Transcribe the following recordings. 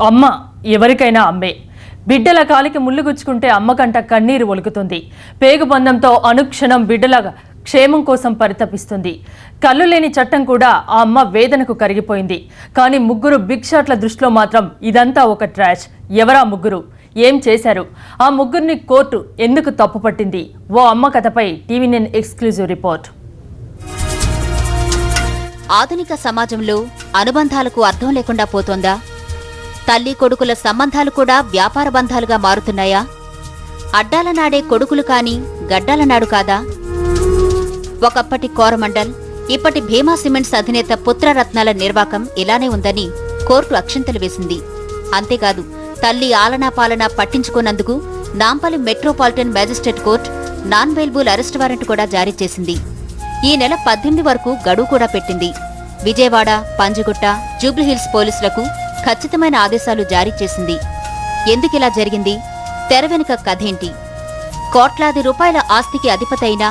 అమ్మ ఎవరికైనా అమ్మే. బిడ్డల కాలికి ముళ్ళు గుచ్చుకుంటే అమ్మకంట కన్నీరు ఒలుకుతుంది. పేగుబంధంతో అనుక్షణం బిడ్డల క్షేమం కోసం పరితపిస్తుంది. కళ్ళు లేని చట్టం కూడా ఆ అమ్మ వేదనకు కరిగిపోయింది. కానీ ముగ్గురు బిగ్ షాట్ల దృష్టిలో మాత్రం ఇదంతా ఒక ట్రాష్. ఎవరా ముగ్గురు? ఏం చేశారు? ఆ ముగ్గురిని కోర్టు ఎందుకు తప్పుపట్టింది? ఓ అమ్మ కథపై టీవీ9 ఎక్స్క్లూజివ్ రిపోర్ట్. ఆధునిక సమాజంలో అనుబంధాలకు అర్థం లేకుండా పోతోందా? తల్లి కొడుకుల సంబంధాలు కూడా వ్యాపార బంధాలుగా మారుతున్నాయా? అడ్డాల నాడే కొడుకులు కాని గడ్డాల నాడు కాదా? ఒకప్పటి కోరమండల్, ఇప్పటి భీమా సిమెంట్స్ అధినేత పుత్రరత్నాల నిర్వాకం ఇలానే ఉందని కోర్టు అక్షింతలు వేసింది. అంతేకాదు, తల్లి ఆలనా పాలనా పట్టించుకున్నందుకు Nampally metropolitan magistrate court non bailable arrest warrant కూడా జారీ చేసింది. ఈ నెల 18 వరకు గడువు కూడా పెట్టింది. విజయవాడ, పంజగుట్ట, జూబ్లీహిల్స్ పోలీసులకు ఖచ్చితమైన ఆదేశాలు జారీ చేసింది. ఎందుకిలా జరిగింది? తెర వెనుక కథేంటి? కోట్లాది రూపాయల ఆస్తికి అధిపతైనా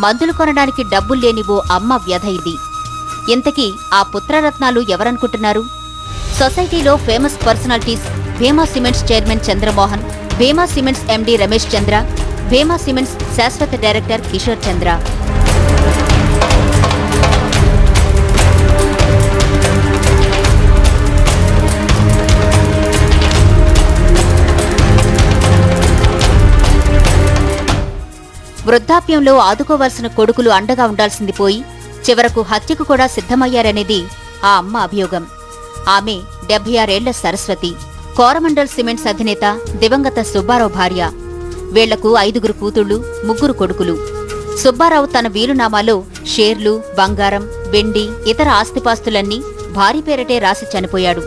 మందులు కొనడానికి డబ్బుల్లేని ఓ అమ్మ వ్యధ ఇది. ఇంతకీ ఆ పుత్రరత్నాలు ఎవరనుకుంటున్నారు? సొసైటీలో ఫేమస్ పర్సనాలిటీస్ భీమా సిమెంట్స్ చైర్మన్ చంద్రమోహన్, భీమా సిమెంట్స్ ఎండీ రమేష్ చంద్ర, భీమా సిమెంట్స్ శాశ్వత డైరెక్టర్ కిషోర్ చంద్ర. వృద్ధాప్యంలో ఆదుకోవాల్సిన కొడుకులు అండగా ఉండాల్సింది పోయి చివరకు హత్యకు కూడా సిద్ధమయ్యారనేది ఆ అమ్మ అభియోగం. ఆమె 76 ఏళ్ల సరస్వతి, కోరమండల్ సిమెంట్స్ అధినేత దివంగత సుబ్బారావు భార్య. వీళ్లకు 5 కూతుళ్లు, 3 కొడుకులు. సుబ్బారావు తన వీలునామాలో షేర్లు, బంగారం, వెండి, ఇతర ఆస్తిపాస్తులన్నీ భార్య పేరటే రాసి చనిపోయాడు.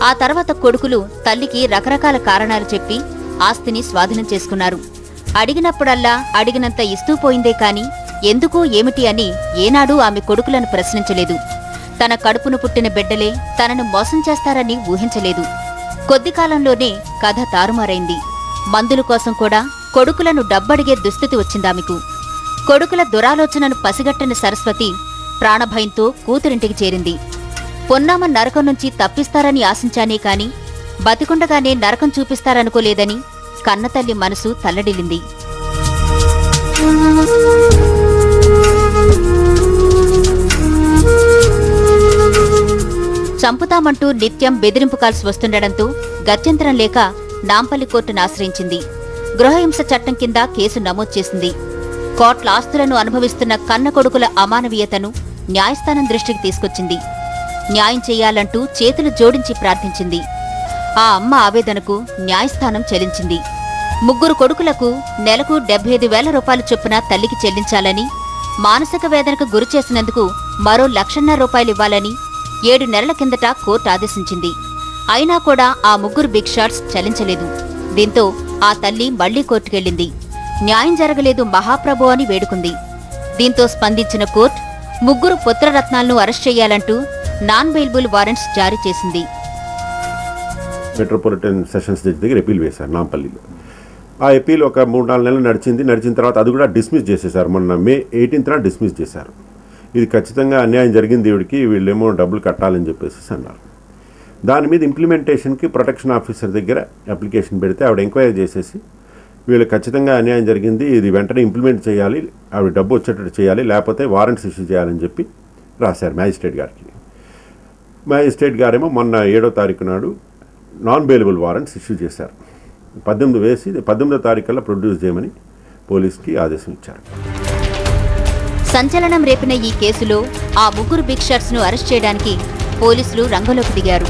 ఆ తర్వాత కొడుకులు తల్లికి రకరకాల కారణాలు చెప్పి ఆస్తిని స్వాధీనం చేసుకున్నారు. అడిగినప్పుడల్లా అడిగినంత ఇస్తూ పోయిందే కాని ఎందుకు ఏమిటి అని ఏనాడూ ఆమె కొడుకులను ప్రశ్నించలేదు. తన కడుపును పుట్టిన బిడ్డలే తనను మోసం చేస్తారని ఊహించలేదు. కొద్ది కాలంలోనే కథ తారుమారైంది. మందుల కోసం కూడా కొడుకులను డబ్బడిగే దుస్థితి వచ్చిందామెకు. కొడుకుల దురాలోచనను పసిగట్టని సరస్వతి ప్రాణభయంతో కూతురింటికి చేరింది. పొన్నామ నరకం నుంచి తప్పిస్తారని ఆశించానే కాని బతికుండగానే నరకం చూపిస్తారనుకోలేదని కన్నతల్లి మనసు తల్లడిల్లింది. చంపుతామంటూ నిత్యం బెదిరింపు కాల్సి వస్తుండటంతో గత్యంతరం లేక నాంపల్లి కోర్టును ఆశ్రయించింది. గృహహింస చట్టం కింద కేసు నమోదు చేసింది. కోట్ల ఆస్తులను అనుభవిస్తున్న కన్న కొడుకుల అమానవీయతను న్యాయస్థానం దృష్టికి తీసుకొచ్చింది. న్యాయం చెయ్యాలంటూ చేతులు జోడించి ప్రార్థించింది. ఆ అమ్మ ఆవేదనకు న్యాయస్థానం చెల్లించింది. 3 కొడుకులకు నెలకు 75,000 రూపాయలు చొప్పున తల్లికి చెల్లించాలని, మానసిక వేదనకు గురి చేసినందుకు మరో 1,50,000 రూపాయలు ఇవ్వాలని 7 నెలల కిందట కోర్టు ఆదేశించింది. అయినా కూడా ఆ 3 బిగ్ షాట్స్ చలించలేదు. దీంతో ఆ తల్లి మళ్లీ కోర్టుకెళ్లింది. న్యాయం జరగలేదు మహాప్రభు అని వేడుకుంది. దీంతో స్పందించిన కోర్టు 3 పుత్రరత్నాలను అరెస్ట్ చేయాలంటూ నాన్ బెయిలబుల్ వారెంట్స్ జారీ చేసింది. మెట్రోపాలిటన్ సెషన్స్ జడ్జి దగ్గర అపీల్ వేశారు నాంపల్లిలో. ఆ అపీల్ ఒక 3-4 నెలలు నడిచిన తర్వాత అది కూడా డిస్మిస్ చేసేశారు. మొన్న May 18th డిస్మిస్ చేశారు. ఇది ఖచ్చితంగా అన్యాయం జరిగింది, వీడికి వీళ్ళేమో డబ్బులు కట్టాలని చెప్పేసి అన్నారు. దాని మీద ఇంప్లిమెంటేషన్కి ప్రొటెక్షన్ ఆఫీసర్ దగ్గర అప్లికేషన్ పెడితే ఆవిడ ఎంక్వైరీ చేసేసి వీళ్ళు ఖచ్చితంగా అన్యాయం జరిగింది, ఇది వెంటనే ఇంప్లిమెంట్ చేయాలి, ఆవిడ డబ్బు వచ్చేటట్టు చేయాలి, లేకపోతే వారెంట్స్ ఇష్యూ చేయాలని చెప్పి రాశారు మ్యాజిస్ట్రేట్ గారికి. మ్యాజిస్ట్రేట్ గారేమో మొన్న 7వ తారీఖు నాడు నాన్ బెయిలబుల్ వారెంట్స్ ఇష్యూ చేశారు. 18 వేసి 18వ తారీఖుల్లో ప్రొడ్యూస్ చేయమని పోలీసుకి ఆదేశం ఇచ్చారు. సంచలనం రేపిన ఈ కేసులో ఆ 3 బిగ్ షాట్స్ ను అరెస్ట్ చేయడానికి పోలీసులు రంగంలోకి దిగారు.